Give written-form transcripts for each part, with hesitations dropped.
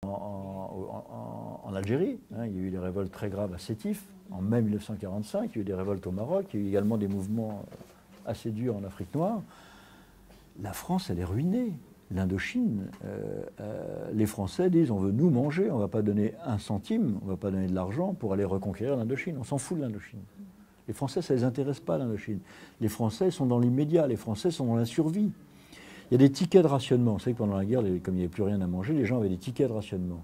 en Algérie. Hein, il y a eu des révoltes très graves à Sétif, en mai 1945. Il y a eu des révoltes au Maroc. Il y a eu également des mouvements assez durs en Afrique noire. La France, elle est ruinée. L'Indochine, les Français disent on veut nous manger, on ne va pas donner un centime, on ne va pas donner de l'argent pour aller reconquérir l'Indochine. On s'en fout de l'Indochine. Les Français, ça ne les intéresse pas, l'Indochine. Les Français sont dans l'immédiat, les Français sont dans la survie. Il y a des tickets de rationnement. Vous savez que pendant la guerre, comme il n'y avait plus rien à manger, les gens avaient des tickets de rationnement.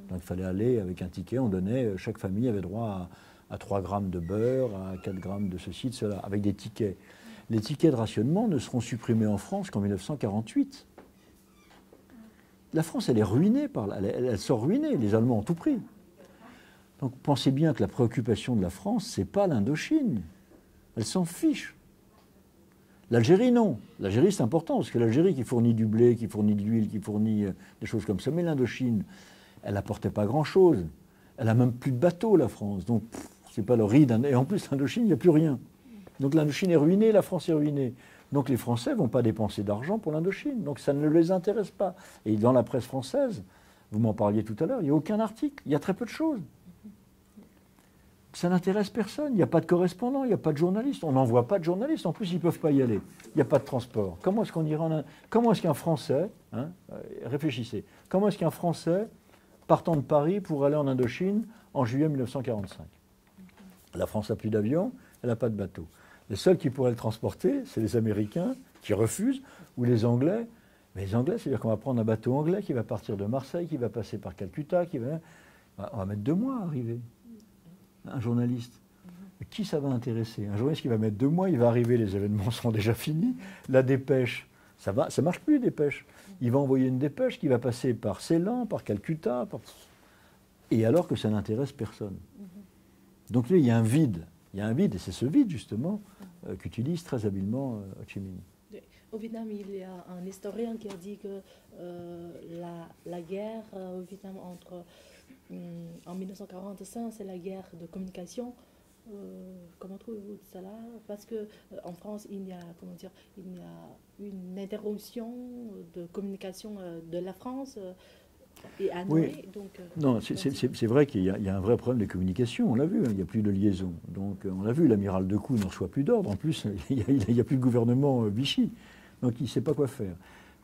Donc il fallait aller avec un ticket, on donnait, chaque famille avait droit à 3 grammes de beurre, à 4 grammes de ceci, de cela, avec des tickets. Les tickets de rationnement ne seront supprimés en France qu'en 1948. La France, elle est ruinée, elle sort ruinée, les Allemands ont tout pris. Donc pensez bien que la préoccupation de la France, ce n'est pas l'Indochine. Elle s'en fiche. L'Algérie, non. L'Algérie, c'est important, parce que l'Algérie qui fournit du blé, qui fournit de l'huile, qui fournit des choses comme ça. Mais l'Indochine, elle n'apportait pas grand-chose. Elle n'a même plus de bateaux, la France. Donc, c'est pas le riz d'un... Et en plus, l'Indochine, il n'y a plus rien. Donc l'Indochine est ruinée, la France est ruinée. Donc les Français ne vont pas dépenser d'argent pour l'Indochine. Donc ça ne les intéresse pas. Et dans la presse française, vous m'en parliez tout à l'heure, il n'y a aucun article. Il y a très peu de choses. Ça n'intéresse personne. Il n'y a pas de correspondant, il n'y a pas de journaliste. On n'envoie pas de journalistes. En plus, ils ne peuvent pas y aller. Il n'y a pas de transport. Comment est-ce qu'on ira en... Comment est-ce qu'un Français, réfléchissez, comment est-ce qu'un Français, partant de Paris pour aller en Indochine en juillet 1945 ? La France n'a plus d'avion, elle n'a pas de bateau. Les seuls qui pourraient le transporter, c'est les Américains qui refusent, ou les Anglais. Mais les Anglais, c'est-à-dire qu'on va prendre un bateau anglais qui va partir de Marseille, qui va passer par Calcutta, on va mettre 2 mois à arriver. Un journaliste. Mais qui ça va intéresser? Un journaliste qui va mettre 2 mois, il va arriver, les événements seront déjà finis. La dépêche, ça marche plus, les dépêches. Il va envoyer une dépêche qui va passer par Ceylan, par Calcutta, et alors que ça n'intéresse personne. Donc là, il y a un vide. Il y a un vide, et c'est ce vide, justement, qu'utilise très habilement Ho Chi Minh. Au Vietnam, il y a un historien qui a dit que la guerre au Vietnam en 1945, c'est la guerre de communication. Comment trouvez-vous cela? Parce qu'en France, il y a une interruption de communication de la France. Et à Noé, oui. donc, non, c'est vrai qu'il y a un vrai problème de communication, on l'a vu, hein, il n'y a plus de liaison. Donc on l'a vu, l'amiral Decoux ne reçoit plus d'ordre, en plus il n'y a plus de gouvernement Vichy, donc il ne sait pas quoi faire.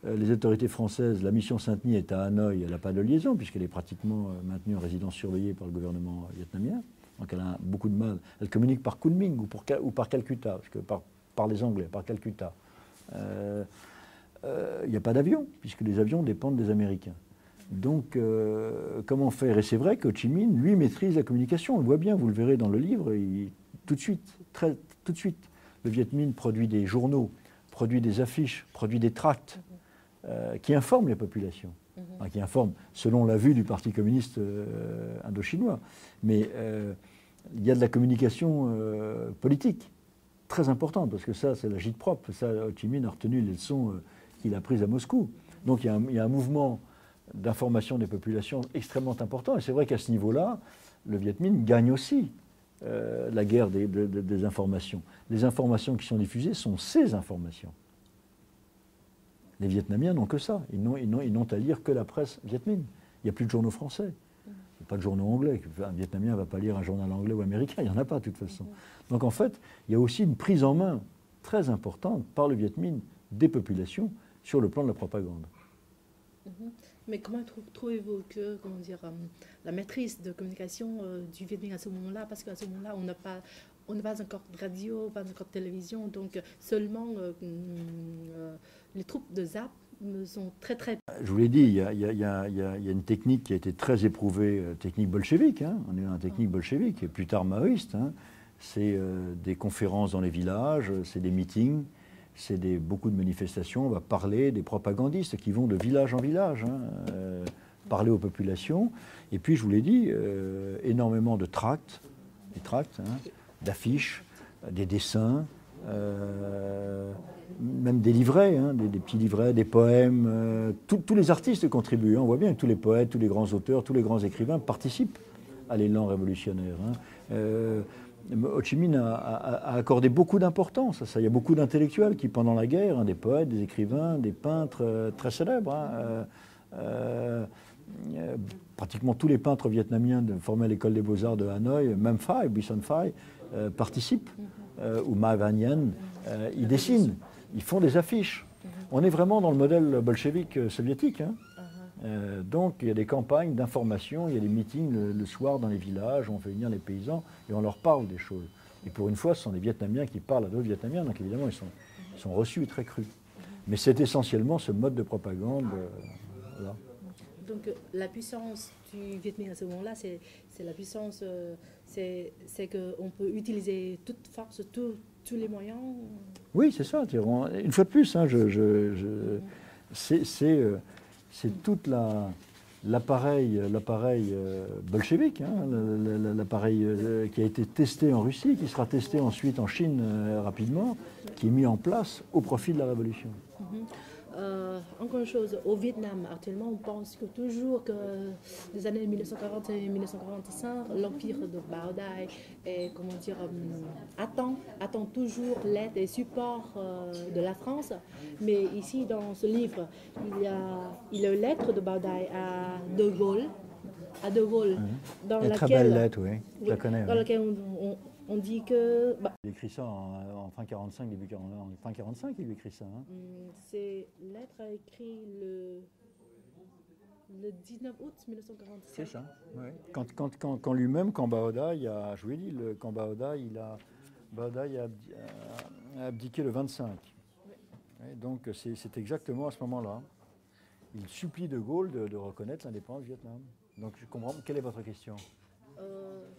Les autorités françaises, la mission Saint-Denis est à Hanoï, elle n'a pas de liaison, puisqu'elle est pratiquement maintenue en résidence surveillée par le gouvernement vietnamien, donc elle a beaucoup de mal. Elle communique par Kunming ou par Calcutta, parce que par les Anglais, par Calcutta. Il n'y a pas d'avion, puisque les avions dépendent des Américains. Donc, comment faire? Et c'est vrai que Ho Chi Minh, lui, maîtrise la communication. On le voit bien, vous le verrez dans le livre, tout de suite, tout de suite. Le Viet Minh produit des journaux, produit des affiches, produit des tracts qui informent les populations. Enfin, qui informent selon la vue du Parti communiste indo-chinois. Mais il y a de la communication politique très importante, parce que ça, c'est l'agite propre. Ça, Ho Chi Minh a retenu les leçons qu'il a prises à Moscou. Donc, il y a un mouvement d'information des populations extrêmement important. Et c'est vrai qu'à ce niveau-là, le Viet Minh gagne aussi la guerre des informations. Les informations qui sont diffusées sont ces informations. Les Vietnamiens n'ont que ça. Ils n'ont à lire que la presse Viet Minh. Il n'y a plus de journaux français. Il n'y a pas de journaux anglais. Un Vietnamien ne va pas lire un journal anglais ou américain. Il n'y en a pas de toute façon. Donc en fait, il y a aussi une prise en main très importante par le Viet Minh des populations sur le plan de la propagande. Mais comment trouvez-vous que, la maîtrise de communication du Viet Minh à ce moment-là? Parce qu'à ce moment-là, on n'a pas encore de radio, pas encore de télévision, donc seulement les troupes de ZAP sont très... Je vous l'ai dit, il y a une technique qui a été très éprouvée, technique bolchevique, hein, on est dans la technique bolchevique, et plus tard maoïste, hein, c'est des conférences dans les villages, c'est des meetings, c'est beaucoup de manifestations, on va parler des propagandistes qui vont de village en village, hein, parler aux populations. Et puis, je vous l'ai dit, énormément de tracts, hein, d'affiches, des dessins, même des livrets, hein, des petits livrets, des poèmes. Tous les artistes contribuent, hein, on voit bien que tous les poètes, tous les grands auteurs, tous les grands écrivains participent à l'élan révolutionnaire. Hein. Ho Chi Minh a accordé beaucoup d'importance à ça. Il y a beaucoup d'intellectuels qui, pendant la guerre, hein, des poètes, des écrivains, des peintres très célèbres, hein, pratiquement tous les peintres vietnamiens formés à l'école des beaux-arts de Hanoï, même Phai, Buisson Phai, participent, ou Ma Van Yen, ils dessinent, ils font des affiches. On est vraiment dans le modèle bolchevique soviétique. Hein. Donc il y a des campagnes d'information, il y a des meetings le soir dans les villages, on fait venir les paysans et on leur parle des choses. Et pour une fois, ce sont des Vietnamiens qui parlent à d'autres Vietnamiens, donc évidemment ils sont reçus et très crus. Mais c'est essentiellement ce mode de propagande. Voilà. Donc la puissance du Viet Minh à ce moment-là, c'est la puissance, c'est qu'on peut utiliser toute force, tous les moyens. Oui, c'est ça. Une fois de plus, hein, c'est toute l'appareil bolchevique, hein, l'appareil qui a été testé en Russie, qui sera testé ensuite en Chine rapidement, qui est mis en place au profit de la révolution. Encore une chose, au Vietnam, actuellement, on pense que toujours que les années 1940 et 1945, l'empire de Bảo Đại est, comment dire, attend toujours l'aide et support de la France. Mais ici, dans ce livre, il y a une lettre de Bảo Đại à De Gaulle, dans Une laquelle, très belle lettre, oui, je la connais. Dans laquelle on dit que... Il écrit ça en fin 45, début 40, en fin 45, il écrit ça. Hein. Ces lettres a écrit le 19 août 1947. C'est ça, oui. Quand lui-même, quand Bảo Đại a, je vous l'ai dit, quand Bảo Đại a abdiqué le 25. Oui. Oui, donc c'est exactement à ce moment-là. Il supplie De Gaulle de reconnaître l'indépendance du Vietnam. Donc je comprends, quelle est votre question ?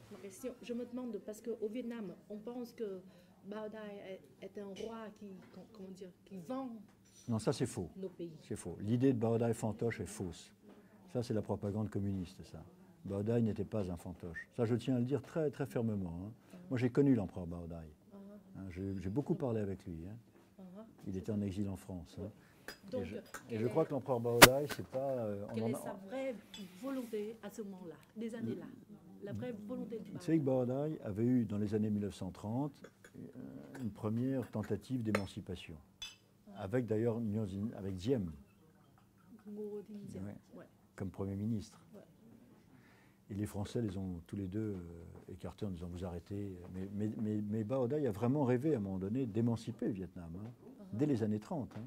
Ma question, je me demande, parce qu'au Vietnam, on pense que Bảo Đại est un roi qui vend. Non, ça c'est faux. Nos pays. C'est faux. L'idée de Bảo Đại fantoche est fausse. Ça, c'est la propagande communiste, ça. Bảo Đại n'était pas un fantoche. Ça, je tiens à le dire très, très fermement. Hein. Moi, j'ai connu l'empereur Bảo Đại. Hein, j'ai beaucoup parlé avec lui. Hein. Il était en exil en France. Hein. Donc, et je crois que l'empereur Bảo Đại, c'est pas... quelle est sa vraie volonté à ce moment-là, des années-là? La vraie volonté de Bảo Đại. Vous savez que Bảo Đại avait eu, dans les années 1930, une première tentative d'émancipation. Avec d'ailleurs avec Diem. Ouais. Comme Premier ministre. Ouais. Et les Français les ont tous les deux écartés en disant vous arrêtez. Mais Bảo Đại a vraiment rêvé à un moment donné d'émanciper le Vietnam, hein, dès les années 30, hein,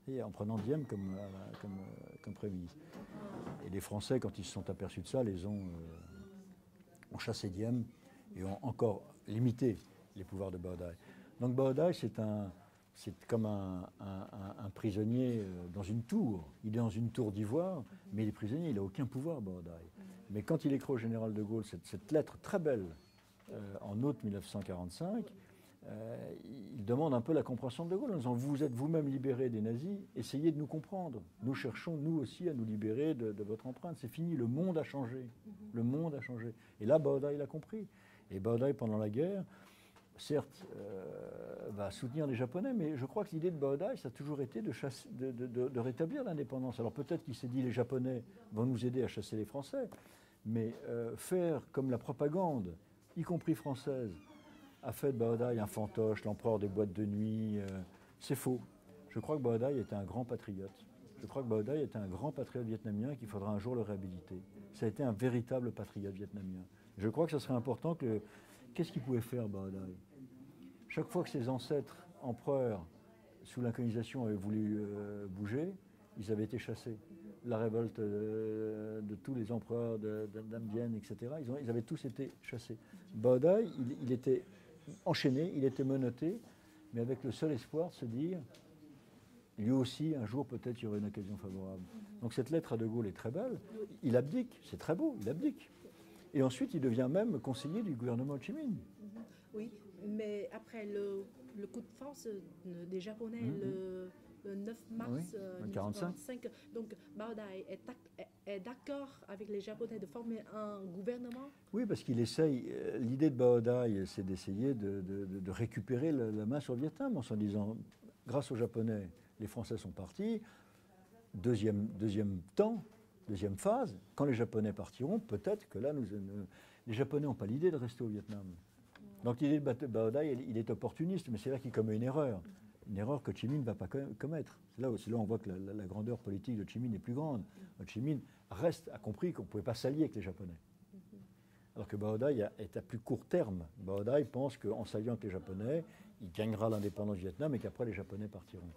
et en prenant Diem comme Premier ministre. Et les Français, quand ils se sont aperçus de ça, ont chassé Diem et ont encore limité les pouvoirs de Bảo Đại. Donc Bảo Đại, c'est comme un prisonnier dans une tour. Il est dans une tour d'ivoire, mais il est prisonnier, il n'a aucun pouvoir, Bảo Đại. Mais quand il écrit au général de Gaulle cette lettre très belle, en août 1945, il demande un peu la compréhension de Gaulle en disant « Vous êtes vous-même libérés des nazis, essayez de nous comprendre. Nous cherchons, nous aussi, à nous libérer de votre empreinte. C'est fini, le monde a changé. Le monde a changé. » Et là, Bảo Đại l'a compris. Et Bảo Đại, pendant la guerre, certes, va soutenir les Japonais, mais je crois que l'idée de Bảo Đại, ça a toujours été de rétablir l'indépendance. Alors peut-être qu'il s'est dit les Japonais vont nous aider à chasser les Français, mais faire comme la propagande, y compris française, a fait de Bảo Đại un fantoche, l'empereur des boîtes de nuit, c'est faux. Je crois que Bảo Đại était un grand patriote. Je crois que Bảo Đại était un grand patriote vietnamien qu'il faudra un jour le réhabiliter. Ça a été un véritable patriote vietnamien. Je crois que ce serait important que... Qu'est-ce qu'il pouvait faire, Bảo Đại ? Chaque fois que ses ancêtres empereurs, sous l'incolonisation, avaient voulu bouger, ils avaient été chassés. La révolte de tous les empereurs d'Am Dien, etc., ils avaient tous été chassés. Bảo Đại, il était enchaîné, il était menotté, mais avec le seul espoir de se dire, lui aussi, un jour, peut-être, il y aurait une occasion favorable. Donc cette lettre à De Gaulle est très belle. Il abdique, c'est très beau, il abdique. Et ensuite, il devient même conseiller du gouvernement de Ho Chi Minh. Oui, mais après le coup de force des Japonais, le 9 mars 1945, donc Bảo Đại est d'accord avec les Japonais de former un gouvernement. Oui, parce qu'il essaye, l'idée de Bảo Đại, c'est d'essayer de récupérer la main sur le Vietnam en se disant, grâce aux Japonais, les Français sont partis, deuxième phase, quand les Japonais partiront, peut-être que là, les Japonais n'ont pas l'idée de rester au Vietnam. Donc l'idée de Bảo Đại, il est opportuniste, mais c'est là qu'il commet une erreur. une erreur que Ho Chi Minh ne va pas commettre. C'est là où on voit que la grandeur politique de Ho Chi Minh est plus grande. Ho Chi Minh a compris qu'on ne pouvait pas s'allier avec les Japonais. Alors que Bao Dai est à plus court terme. Bao Dai pense qu'en s'alliant avec les Japonais, il gagnera l'indépendance du Vietnam et qu'après les Japonais partiront.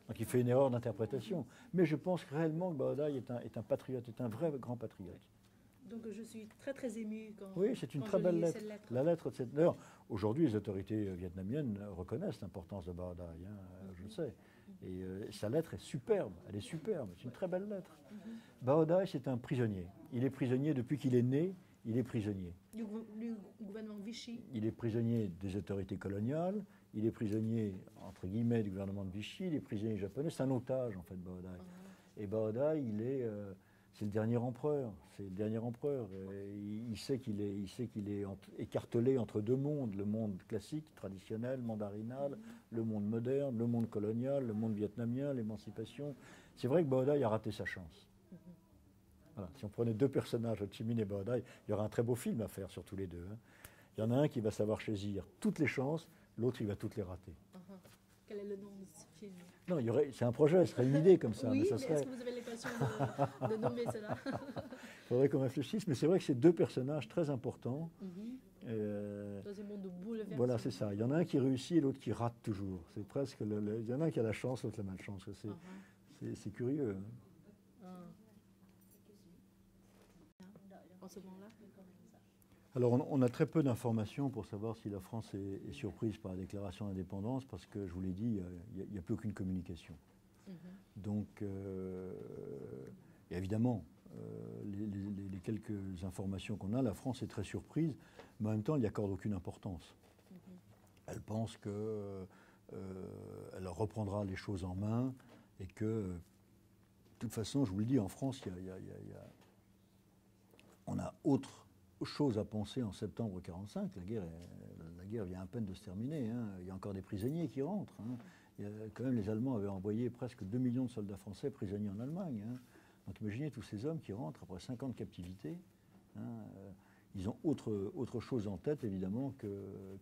Donc il fait une erreur d'interprétation. Mais je pense réellement que Bao Dai est un patriote, est un vrai grand patriote. Donc je suis très très émue quand oui, c'est une très belle lettre. La lettre de cette heure. Aujourd'hui, les autorités vietnamiennes reconnaissent l'importance de Bao Dai, je le sais. Et sa lettre est superbe, elle est superbe, c'est une très belle lettre. Bao Dai, c'est un prisonnier. Il est prisonnier depuis qu'il est né, il est prisonnier. Du gouvernement Vichy. Il est prisonnier des autorités coloniales, il est prisonnier, entre guillemets, du gouvernement de Vichy, il est prisonnier japonais, c'est un otage en fait, Bao Dai. Et Bao Dai, c'est le dernier empereur. C'est le dernier empereur. Il sait qu'il est écartelé entre deux mondes, le monde classique, traditionnel, mandarinal, le monde moderne, le monde colonial, le monde vietnamien, l'émancipation. C'est vrai que Bao Dai a raté sa chance. Voilà. Si on prenait deux personnages, Ho Chi Minh et Bao Dai, il y aurait un très beau film à faire sur tous les deux. Il y en a un qui va savoir saisir toutes les chances, l'autre il va toutes les rater. Quel est le nom de ce film? Non, c'est un projet, ce serait une idée comme ça. Oui, mais est-ce que vous avez l'occasion de nommer cela? Il faudrait qu'on réfléchisse, mais c'est vrai que c'est deux personnages très importants. Dans un monde de bouleversement. Voilà, c'est ça. Il y en a un qui réussit et l'autre qui rate toujours. C'est presque il y en a un qui a la chance, l'autre la malchance. C'est curieux. En ce moment-là? Alors, on a très peu d'informations pour savoir si la France est surprise par la déclaration d'indépendance, parce que, je vous l'ai dit, il n'y a plus aucune communication. Donc, évidemment, les quelques informations qu'on a, la France est très surprise, mais en même temps, elle n'y accorde aucune importance. Elle pense qu'elle reprendra les choses en main et que, de toute façon, je vous le dis, en France, on a autre chose à penser en septembre 1945. La guerre vient à peine de se terminer. Il y a encore des prisonniers qui rentrent. Quand même, les Allemands avaient envoyé presque 2 millions de soldats français prisonniers en Allemagne. Donc imaginez tous ces hommes qui rentrent après 5 ans de captivité. Ils ont autre chose en tête, évidemment, que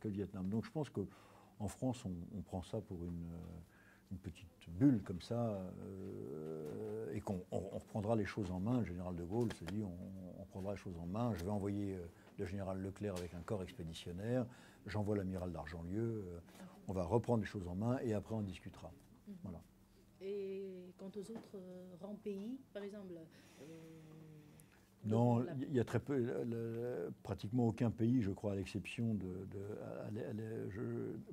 le Vietnam. Donc je pense qu'en France, on prend ça pour une petite bulle comme ça, et qu'on reprendra les choses en main. Le général de Gaulle s'est dit, on prendra les choses en main. Je vais envoyer le général Leclerc avec un corps expéditionnaire, j'envoie l'amiral d'Argentlieu, on va reprendre les choses en main et après on discutera. Voilà. Et quant aux autres grands pays, par exemple non, il y a très peu, pratiquement aucun pays, je crois, à l'exception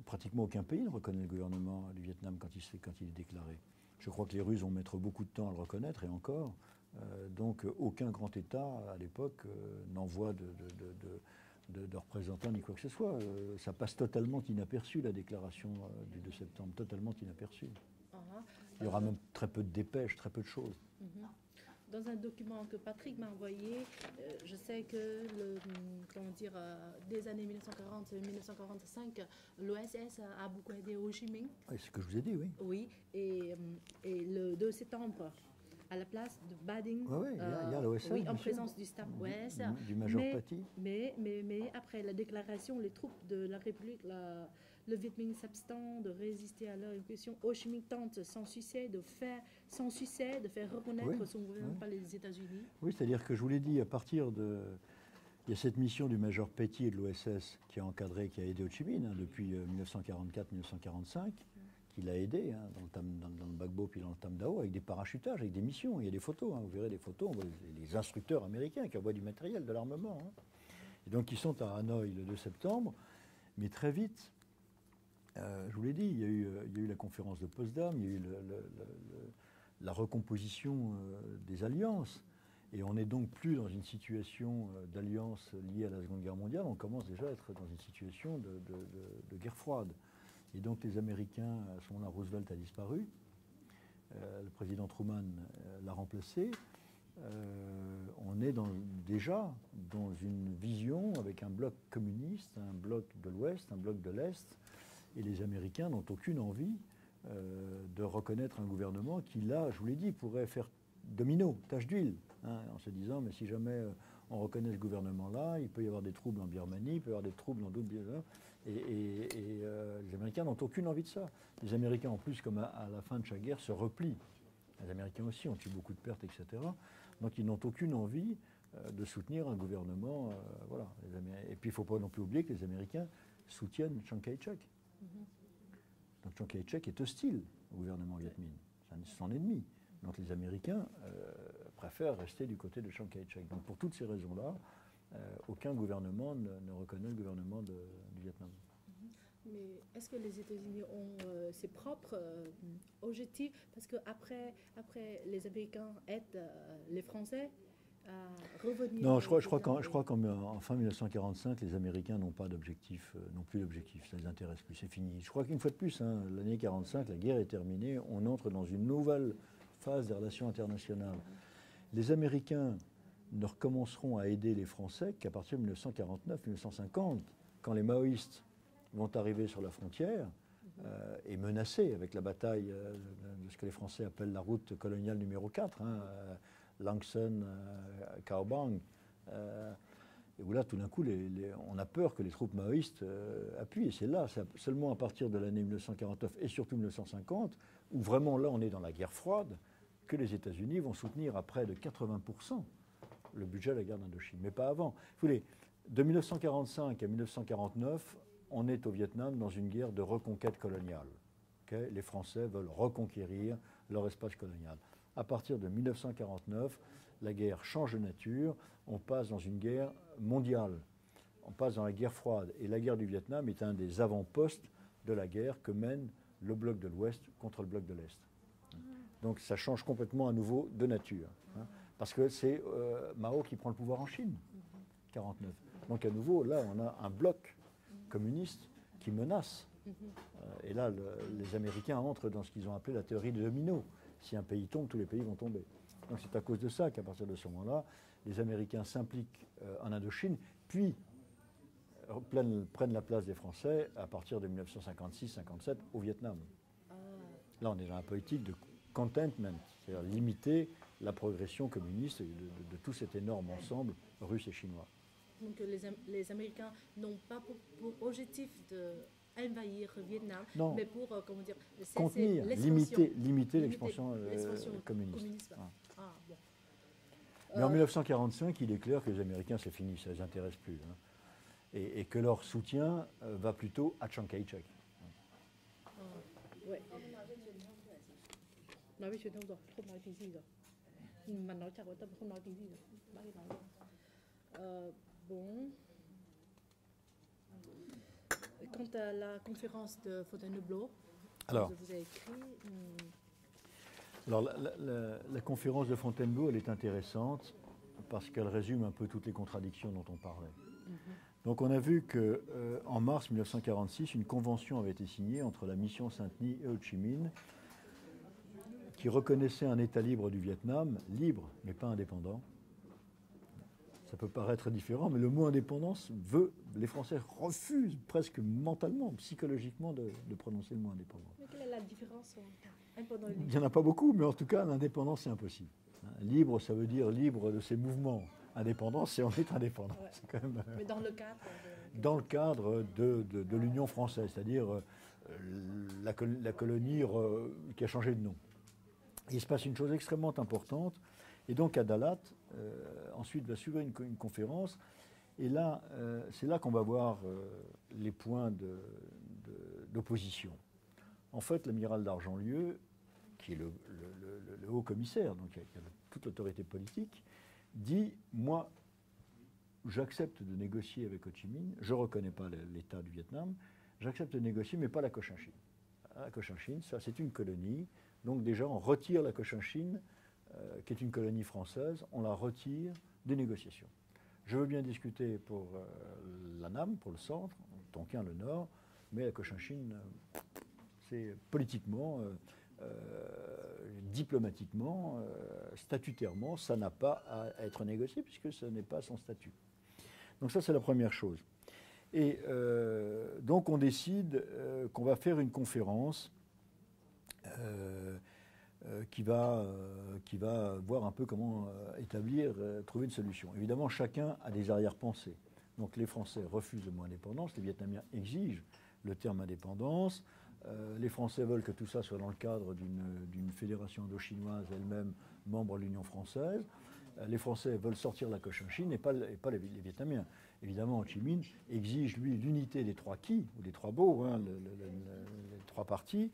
pratiquement aucun pays ne reconnaît le gouvernement du Vietnam quand il est déclaré. Je crois que les Russes vont mettre beaucoup de temps à le reconnaître, et encore. Donc aucun grand État, à l'époque, n'envoie de représentants ni quoi que ce soit. Ça passe totalement inaperçu, la déclaration du 2 septembre, totalement inaperçu. Il y aura même très peu de dépêches, très peu de choses. Dans un document que Patrick m'a envoyé, je sais que des années 1940 et 1945, l'OSS a beaucoup aidé Ho Chi Minh. Oui, c'est ce que je vous ai dit, oui. Oui, et le 2 septembre, à la place de Ba Dinh, il y a l'OSS, oui, en présence du staff OSS. Du Major Paty. Mais après la déclaration, les troupes de la République, le Viet Minh s'abstient de résister à leur incursion. Ho Chi Minh tente sans succès de faire reconnaître son gouvernement par les États-Unis. Oui, c'est-à-dire que je vous l'ai dit, à partir de... Il y a cette mission du Major Paty et de l'OSS qui a aidé Ho Chi Minh depuis 1944-1945, qui l'a aidé dans le Bagbo puis dans le Tam Dao, avec des parachutages, avec des missions. Il y a des photos, vous verrez des photos, on voit les instructeurs américains qui envoient du matériel, de l'armement. Et donc ils sont à Hanoï le 2 septembre, mais très vite, je vous l'ai dit, il y a eu la conférence de Potsdam, il y a eu la recomposition des alliances, et on n'est donc plus dans une situation d'alliance liée à la Seconde Guerre mondiale, on commence déjà à être dans une situation de guerre froide. Et donc les Américains, à ce moment-là, Roosevelt a disparu, le président Truman l'a remplacé. On est déjà dans une vision avec un bloc communiste, un bloc de l'Ouest, un bloc de l'Est, et les Américains n'ont aucune envie de reconnaître un gouvernement qui, là, je vous l'ai dit, pourrait faire domino, tache d'huile, en se disant, mais si jamais on reconnaît ce gouvernement-là, il peut y avoir des troubles en Birmanie, il peut y avoir des troubles dans d'autres pays. Les Américains n'ont aucune envie de ça. Les Américains, en plus, comme à la fin de chaque guerre, se replient. Les Américains aussi ont eu beaucoup de pertes, etc. Donc ils n'ont aucune envie de soutenir un gouvernement. Voilà. Et puis il ne faut pas non plus oublier que les Américains soutiennent Chiang Kai-shek. Donc Chiang Kai-shek est hostile au gouvernement Viet Minh. C'est son ennemi. Donc les Américains préfèrent rester du côté de Chiang Kai-shek. Donc pour toutes ces raisons-là, aucun gouvernement ne reconnaît le gouvernement du Vietnam. Mais est-ce que les États-Unis ont ses propres objectifs? Parce qu'après, les Américains aident les Français à revenir. Non, je crois qu'en fin 1945, les Américains n'ont pas d'objectif, n'ont plus d'objectif, ça ne les intéresse plus, c'est fini. Je crois qu'une fois de plus, hein, l'année 1945, la guerre est terminée, on entre dans une nouvelle phase des relations internationales. Les Américains ne recommenceront à aider les Français qu'à partir de 1949-1950, quand les maoïstes vont arriver sur la frontière et menacés avec la bataille de ce que les Français appellent la route coloniale numéro 4, hein, Lang Son, Cao Bang, et où là, tout d'un coup, on a peur que les troupes maoïstes appuient. Et c'est là, seulement à partir de l'année 1949 et surtout 1950, où vraiment là, on est dans la guerre froide, que les États-Unis vont soutenir à près de 80% le budget de la guerre d'Indochine. Mais pas avant. Vous voulez, de 1945 à 1949, on est au Vietnam dans une guerre de reconquête coloniale. Okay? Les Français veulent reconquérir leur espace colonial. À partir de 1949, la guerre change de nature, on passe dans une guerre mondiale, on passe dans la guerre froide. Et la guerre du Vietnam est un des avant-postes de la guerre que mène le bloc de l'Ouest contre le bloc de l'Est. Donc ça change complètement à nouveau de nature. Hein, parce que c'est Mao qui prend le pouvoir en Chine, 1949. Donc à nouveau, là, on a un bloc communiste qui menace. Et là, les Américains entrent dans ce qu'ils ont appelé la théorie des dominos. Si un pays tombe, tous les pays vont tomber. Donc c'est à cause de ça qu'à partir de ce moment-là, les Américains s'impliquent en Indochine, puis prennent la place des Français à partir de 1956-57 au Vietnam. Là, on est dans la politique de containment, c'est-à-dire limiter la progression communiste de tout cet énorme ensemble russe et chinois. Donc les Américains n'ont pas pour objectif d'envahir le Vietnam, non. mais pour comment dire, contenir, limiter l'expansion communiste. Ah, bon. Mais en 1945, il est clair que les Américains, c'est fini, ça ne les intéresse plus. Hein. Et que leur soutien va plutôt à Chiang Kai-shek. Ouais. Nói với truyền thông rồi, không nói tí gì rồi. Mà nói chẳng quan tâm, không nói tí gì rồi. Bác ấy nói rồi. Bon. Quant à la conférence de Fontainebleau, vous avez écrit... Alors, la conférence de Fontainebleau, elle est intéressante parce qu'elle résume un peu toutes les contradictions dont on parlait. Donc, on a vu qu'en mars 1946, une convention avait été signée entre la mission Saint-Denis et Ho Chi Minh qui reconnaissait un État libre du Vietnam, libre mais pas indépendant. Ça peut paraître différent, mais le mot indépendance les Français refusent presque mentalement, psychologiquement de prononcer le mot indépendant. Mais quelle est la différence entre indépendant et libre? Il n'y en a pas beaucoup, mais en tout cas, l'indépendance, c'est impossible. Libre, ça veut dire libre de ses mouvements. Indépendant, c'est on est indépendant. Ouais. C'est quand même, mais dans le cadre dans le cadre de l'Union française, c'est-à-dire la colonie qui a changé de nom. Et il se passe une chose extrêmement importante. Et donc à Dalat, ensuite va suivre une conférence. Et là, c'est là qu'on va voir les points d'opposition. En fait, l'amiral d'Argentlieu, qui est le haut commissaire, donc qui a toute l'autorité politique, dit « Moi, j'accepte de négocier avec Ho Chi Minh, je ne reconnais pas l'État du Vietnam, j'accepte de négocier, mais pas la Cochinchine. La Cochinchine, ça c'est une colonie, donc déjà on retire la Cochinchine, qui est une colonie française, on la retire des négociations. Je veux bien discuter pour l'Annam, pour le centre, Tonkin le nord, mais la Cochinchine, c'est politiquement, diplomatiquement, statutairement, ça n'a pas à être négocié puisque ce n'est pas son statut. Donc ça, c'est la première chose. Et donc on décide qu'on va faire une conférence qui va voir un peu comment trouver une solution. Évidemment, chacun a des arrière-pensées. Donc les Français refusent le mot indépendance, les Vietnamiens exigent le terme indépendance, les Français veulent que tout ça soit dans le cadre d'une fédération indochinoise elle-même membre de l'Union française. Les Français veulent sortir la Cochinchine et pas les Vietnamiens. Évidemment, Ho Chi Minh exige, lui, l'unité des trois Qui, ou des trois Baux, hein, les trois partis,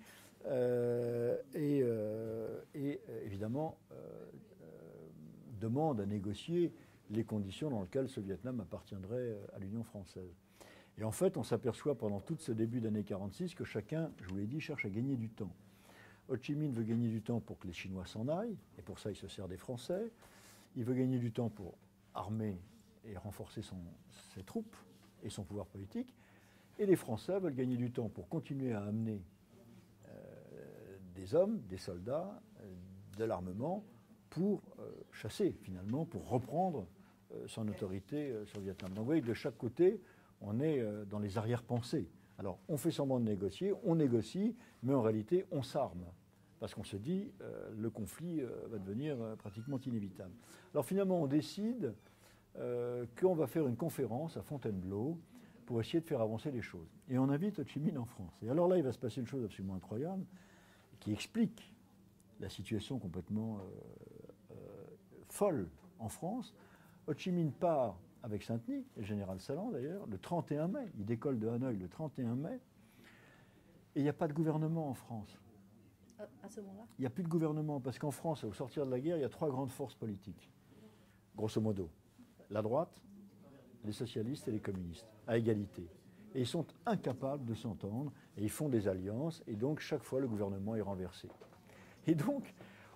et évidemment demande à négocier les conditions dans lesquelles ce Vietnam appartiendrait à l'Union française. Et en fait, on s'aperçoit pendant tout ce début d'année 46 que chacun, je vous l'ai dit, cherche à gagner du temps. Ho Chi Minh veut gagner du temps pour que les Chinois s'en aillent, et pour ça il se sert des Français. Il veut gagner du temps pour armer et renforcer ses troupes et son pouvoir politique. Et les Français veulent gagner du temps pour continuer à amener des hommes, des soldats, de l'armement, pour chasser finalement, pour reprendre son autorité sur le Vietnam. Donc vous voyez que de chaque côté, on est dans les arrière-pensées. Alors on fait semblant de négocier, on négocie, mais en réalité on s'arme. Parce qu'on se dit le conflit va devenir pratiquement inévitable. Alors finalement on décide qu'on va faire une conférence à Fontainebleau pour essayer de faire avancer les choses. Et on invite Ho Chi Minh en France. Et alors là il va se passer une chose absolument incroyable qui explique la situation complètement folle en France. Ho Chi Minh part avec Saint-Denis, et le général Salan d'ailleurs, le 31 mai. Il décolle de Hanoï le 31 mai. Et il n'y a pas de gouvernement en France. À ce moment-là ? Il n'y a plus de gouvernement, parce qu'en France, au sortir de la guerre, il y a trois grandes forces politiques, grosso modo. La droite, les socialistes et les communistes, à égalité. Et ils sont incapables de s'entendre, et ils font des alliances, et donc chaque fois le gouvernement est renversé. Et donc,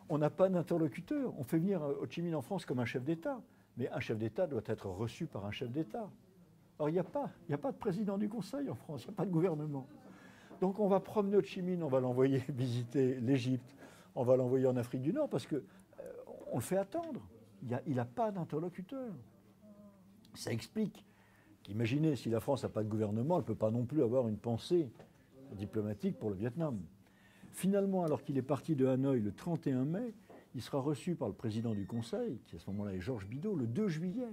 on n'a pas d'interlocuteur. On fait venir Ho Chi Minh en France comme un chef d'État, mais un chef d'État doit être reçu par un chef d'État. Or, il n'y a pas de président du Conseil en France, il n'y a pas de gouvernement. Donc on va promener Ho Chi Minh, on va l'envoyer visiter l'Égypte, on va l'envoyer en Afrique du Nord, parce qu'on le fait attendre. Il n'a pas d'interlocuteur. Ça explique qu'imaginez, si la France n'a pas de gouvernement, elle ne peut pas non plus avoir une pensée diplomatique pour le Vietnam. Finalement, alors qu'il est parti de Hanoï le 31 mai, il sera reçu par le président du Conseil, qui à ce moment-là est Georges Bidault, le 2 juillet.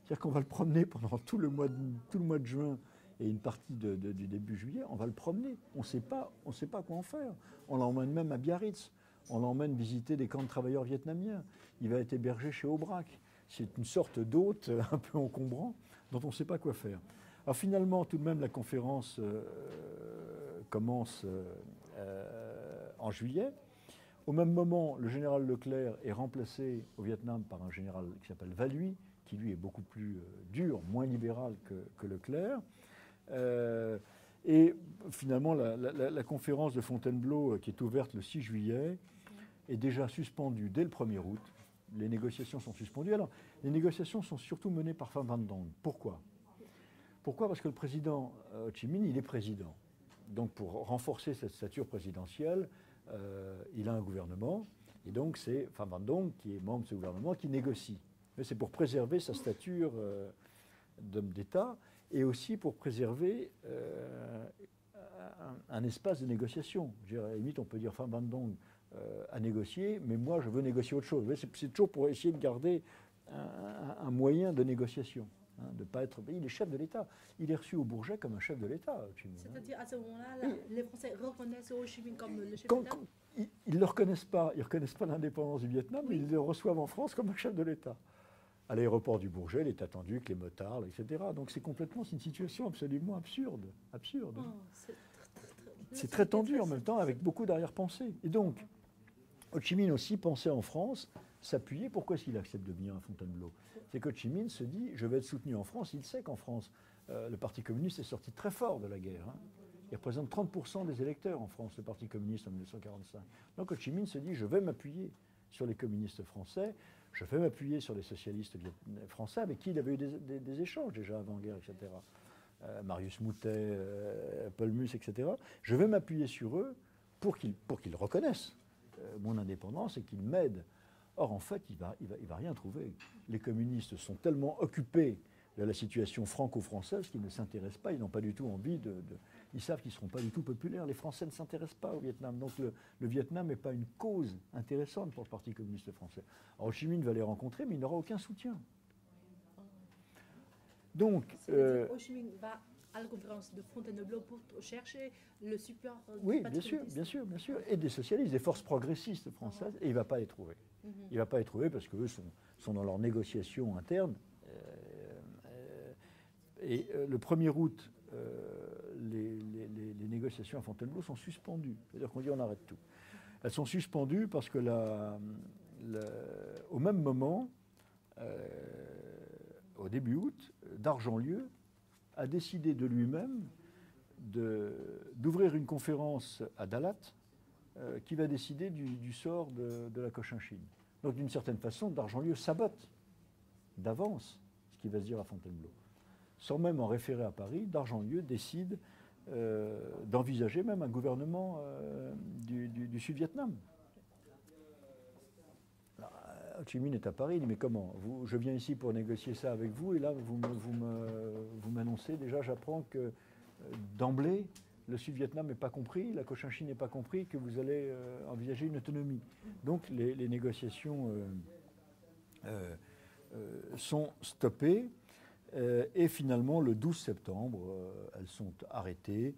C'est-à-dire qu'on va le promener pendant tout le mois de juin et une partie du début juillet, on va le promener. On ne sait pas quoi en faire. On l'emmène même à Biarritz. On l'emmène visiter des camps de travailleurs vietnamiens. Il va être hébergé chez Aubrac. C'est une sorte d'hôte un peu encombrant dont on ne sait pas quoi faire. Alors finalement, tout de même, la conférence commence en juillet. Au même moment, le général Leclerc est remplacé au Vietnam par un général qui s'appelle Valluy, qui lui est beaucoup plus dur, moins libéral que Leclerc. Et finalement, la conférence de Fontainebleau, qui est ouverte le 6 juillet, est déjà suspendue dès le 1er août. Les négociations sont suspendues. Alors, les négociations sont surtout menées par Pham Van Dong. Pourquoi ? Parce que le président Ho Chi Minh, il est président. Donc, pour renforcer cette stature présidentielle, il a un gouvernement. Et donc, c'est Pham Van Dong, qui est membre de ce gouvernement, qui négocie. Mais c'est pour préserver sa stature d'homme d'État et aussi pour préserver un espace de négociation. Je veux dire, à la limite, on peut dire Pham Van Dong a négocié, mais moi, je veux négocier autre chose. C'est toujours pour essayer de garder un moyen de négociation. Hein, de pas être... Il est chef de l'État. Il est reçu au Bourget comme un chef de l'État. C'est-à-dire, à ce moment-là, les Français reconnaissent Ho Chi Minh comme le chef d'État ? Ils ne le reconnaissent pas. Ils ne reconnaissent pas l'indépendance du Vietnam, mais ils le reçoivent en France comme un chef de l'État. À l'aéroport du Bourget, il est attendu avec les motards, etc. Donc c'est une situation absolument absurde. Oh, c'est très tendu en même temps, avec beaucoup d'arrière-pensée. Et donc, Ho Chi Minh aussi pensait en France, s'appuyer. Pourquoi est-ce qu'il accepte de venir à Fontainebleau ? C'est qu'Ho Chi Minh se dit, je vais être soutenu en France. Il sait qu'en France, le Parti communiste est sorti très fort de la guerre. Hein. Il représente 30% des électeurs en France, le Parti communiste en 1945. Donc Ho Chi Minh se dit, je vais m'appuyer sur les communistes français, je vais m'appuyer sur les socialistes français, avec qui il avait eu des échanges déjà avant-guerre, etc. Marius Moutet, Paul Mus, etc. Je vais m'appuyer sur eux pour qu'ils reconnaissent mon indépendance et qu'ils m'aident. Or, en fait, il va rien trouver. Les communistes sont tellement occupés la situation franco-française qui ne s'intéresse pas, ils n'ont pas du tout envie ils savent qu'ils ne seront pas du tout populaires. Les Français ne s'intéressent pas au Vietnam. Donc le Vietnam n'est pas une cause intéressante pour le Parti communiste français. Alors Ho Chi Minh va les rencontrer, mais il n'aura aucun soutien. Donc, Ho Chi Minh va à la conférence de Fontainebleau pour chercher le support du oui, Parti bien sûr, et des socialistes, des forces progressistes françaises, et il ne va pas les trouver. Il ne va pas les trouver parce qu'eux sont dans leurs négociations internes. Le 1er août, les négociations à Fontainebleau sont suspendues. C'est-à-dire qu'on dit on arrête tout. Elles sont suspendues parce que au même moment, au début août, Dargent-Lieu a décidé de lui-même d'ouvrir une conférence à Dalat qui va décider du sort de la Cochinchine. Donc d'une certaine façon, Dargent-Lieu sabote d'avance ce qui va se dire à Fontainebleau. Sans même en référer à Paris, Dargent-Lieu décide d'envisager même un gouvernement du Sud-Vietnam. Ho Chi Minh est à Paris, il dit mais comment je viens ici pour négocier ça avec vous et là vous m'annoncez, déjà j'apprends que d'emblée le Sud-Vietnam n'est pas compris, la Cochinchine n'est pas compris, que vous allez envisager une autonomie. Donc les négociations sont stoppées et finalement le 12 septembre elles sont arrêtées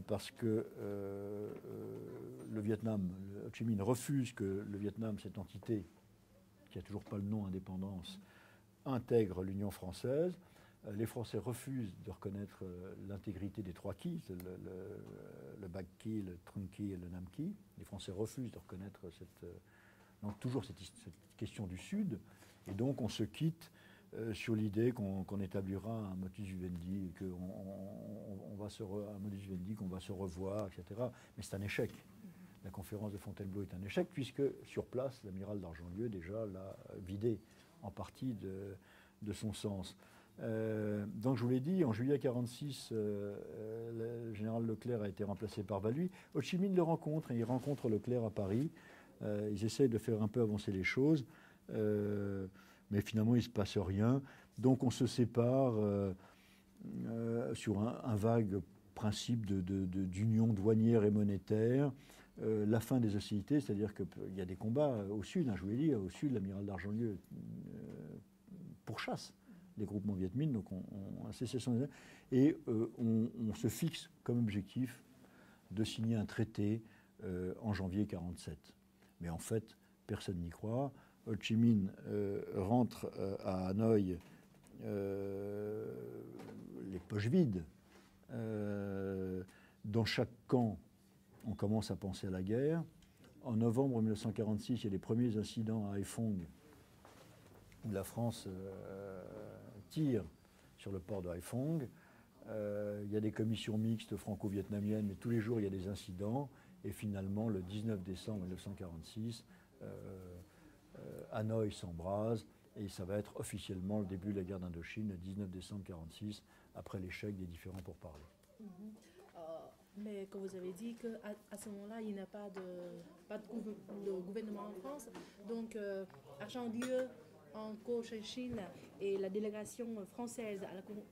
parce que le Vietnam, Ho Chi Minh refuse que le Vietnam, cette entité qui n'a toujours pas le nom indépendance, intègre l'Union française. Les Français refusent de reconnaître l'intégrité des 3 Ki, le Bac Ki, le Trung Ki et le Nam Ki. Les Français refusent de reconnaître donc toujours cette question du Sud. Et donc on se quitte sur l'idée qu'on établira un modus vivendi, qu'on va se revoir, etc. Mais c'est un échec. La conférence de Fontainebleau est un échec, puisque sur place, l'amiral Dargent-Lieu déjà l'a vidé en partie de son sens. Donc je vous l'ai dit, en juillet 1946, le général Leclerc a été remplacé par Valluy. Ho Chi Minh le rencontre, et il rencontre Leclerc à Paris. Ils essayent de faire un peu avancer les choses, mais finalement il ne se passe rien. Donc on se sépare sur un vague principe d'union douanière et monétaire. La fin des hostilités, c'est-à-dire qu'il y a des combats au sud, je vous l'ai dit, au sud, l'amiral Dargent-Lieu pourchasse les groupements Viet Minh, donc on a cessé son... Et on se fixe comme objectif de signer un traité en janvier 1947. Mais en fait, personne n'y croit. Ho Chi Minh rentre à Hanoï les poches vides. Dans chaque camp, on commence à penser à la guerre. En novembre 1946, il y a les premiers incidents à Haiphong, où la France tire sur le port de Haiphong. Il y a des commissions mixtes franco-vietnamiennes, mais tous les jours il y a des incidents. Et finalement, le 19 décembre 1946, Hanoï s'embrase et ça va être officiellement le début de la guerre d'Indochine, le 19 décembre 1946, après l'échec des différends pourparlers. Mais comme vous avez dit qu'à ce moment-là, il n'y a pas de gouvernement en France. Donc, Dargent-Lieu en Cochinchine et la délégation française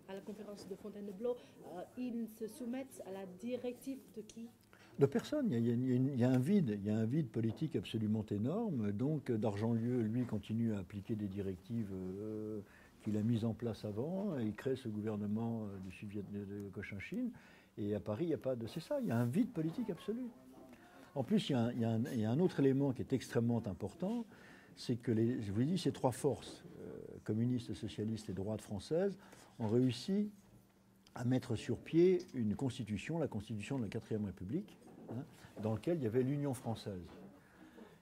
à la conférence de Fontainebleau, ils se soumettent à la directive de qui? De personne. Il y a un vide politique absolument énorme. Donc Dargent-Lieu, lui, continue à appliquer des directives qu'il a mises en place avant. Il crée ce gouvernement du Sud-Vietnam de Cochinchine. Et à Paris, il n'y a pas de... C'est ça, il y a un vide politique absolu. En plus, il y a un autre élément qui est extrêmement important, c'est que, je vous l'ai dit, ces 3 forces, communistes, socialistes et droite française, ont réussi à mettre sur pied une constitution, la constitution de la 4e République, dans laquelle il y avait l'Union française.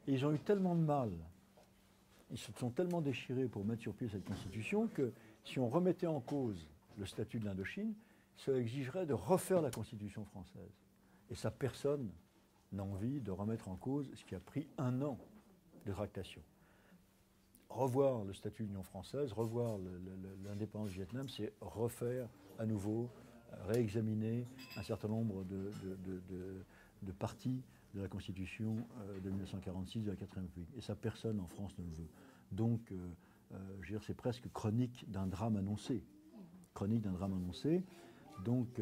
Et ils ont eu tellement de mal, ils se sont tellement déchirés pour mettre sur pied cette constitution que si on remettait en cause le statut de l'Indochine, ça exigerait de refaire la constitution française. Et ça, personne n'a envie de remettre en cause ce qui a pris 1 an de tractation. Revoir le statut de l'Union française, revoir l'indépendance du Vietnam, c'est refaire à nouveau, réexaminer un certain nombre de parties de la Constitution de 1946 de la 4e République. Et ça, personne en France ne le veut. Donc, je veux dire, c'est presque chronique d'un drame annoncé. chronique d'un drame annoncé. Donc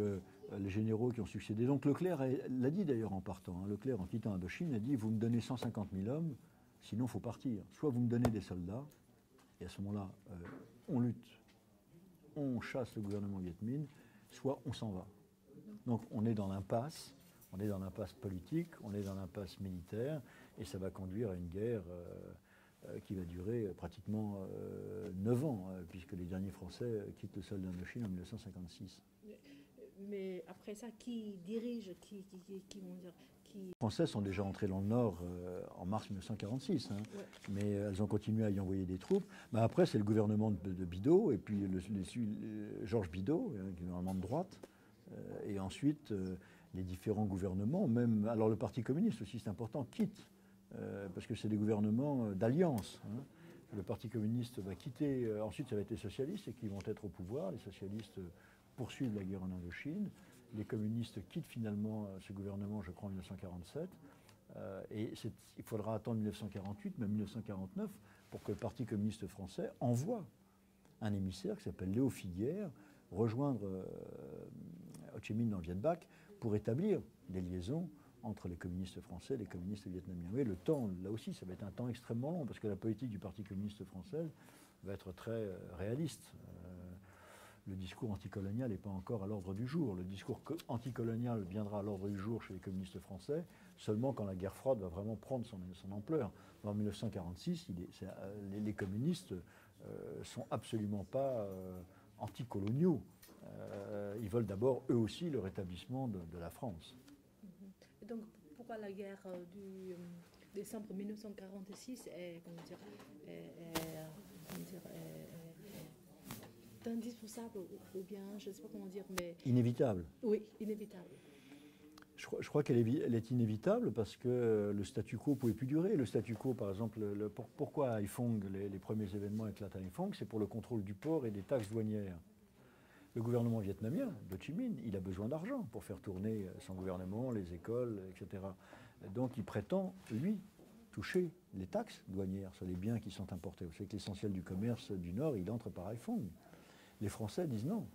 les généraux qui ont succédé. Donc Leclerc l'a dit d'ailleurs en partant. Hein. Leclerc, en quittant Indochine, a dit « Vous me donnez 150 000 hommes, sinon il faut partir. Soit vous me donnez des soldats, et à ce moment-là, on lutte, on chasse le gouvernement Viet Minh, soit on s'en va. » Donc on est dans l'impasse. On est dans l'impasse politique, on est dans l'impasse militaire, et ça va conduire à une guerre qui va durer pratiquement 9 ans, puisque les derniers Français quittent le sol d'Indochine en 1956. Mais après ça, qui dirige, vont dire, Les Français sont déjà entrés dans le Nord en mars 1946, hein, ouais. Mais elles ont continué à y envoyer des troupes. Mais après, c'est le gouvernement de Bidault, et puis Georges Bidault, un gouvernement de droite, et ensuite les différents gouvernements, même, alors le Parti communiste aussi, c'est important, quitte, parce que c'est des gouvernements d'alliance. Hein. Le Parti communiste va quitter, ensuite ça va être les socialistes qui vont être au pouvoir, les socialistes poursuivent la guerre en Indochine, les communistes quittent finalement ce gouvernement, je crois, en 1947, et il faudra attendre 1948, même 1949, pour que le Parti communiste français envoie un émissaire qui s'appelle Léo Figuière, rejoindre Ho Chi Minh dans le Viet Bac pour établir des liaisons entre les communistes français et les communistes vietnamiens. Mais le temps, là aussi, ça va être un temps extrêmement long, parce que la politique du Parti communiste français va être très réaliste. Le discours anticolonial n'est pas encore à l'ordre du jour. Le discours anticolonial viendra à l'ordre du jour chez les communistes français seulement quand la guerre froide va vraiment prendre son ampleur. En 1946, les communistes sont absolument pas anticoloniaux. Ils veulent d'abord, eux aussi, le rétablissement de la France. Et donc, pourquoi la guerre du décembre 1946 est indispensable ou bien, je ne sais pas comment dire, mais... Inévitable. Oui, inévitable. Je crois qu'elle est inévitable parce que le statu quo ne pouvait plus durer. Le statu quo, par exemple, pourquoi à Haiphong, les premiers événements éclatent à Haiphong, c'est pour le contrôle du port et des taxes douanières. Le gouvernement vietnamien d'Ho Chi Minh, il a besoin d'argent pour faire tourner son gouvernement, les écoles, etc. Donc il prétend, lui, toucher les taxes douanières sur les biens qui sont importés. Vous savez que l'essentiel du commerce du Nord, il entre par Haiphong. Les Français disent non.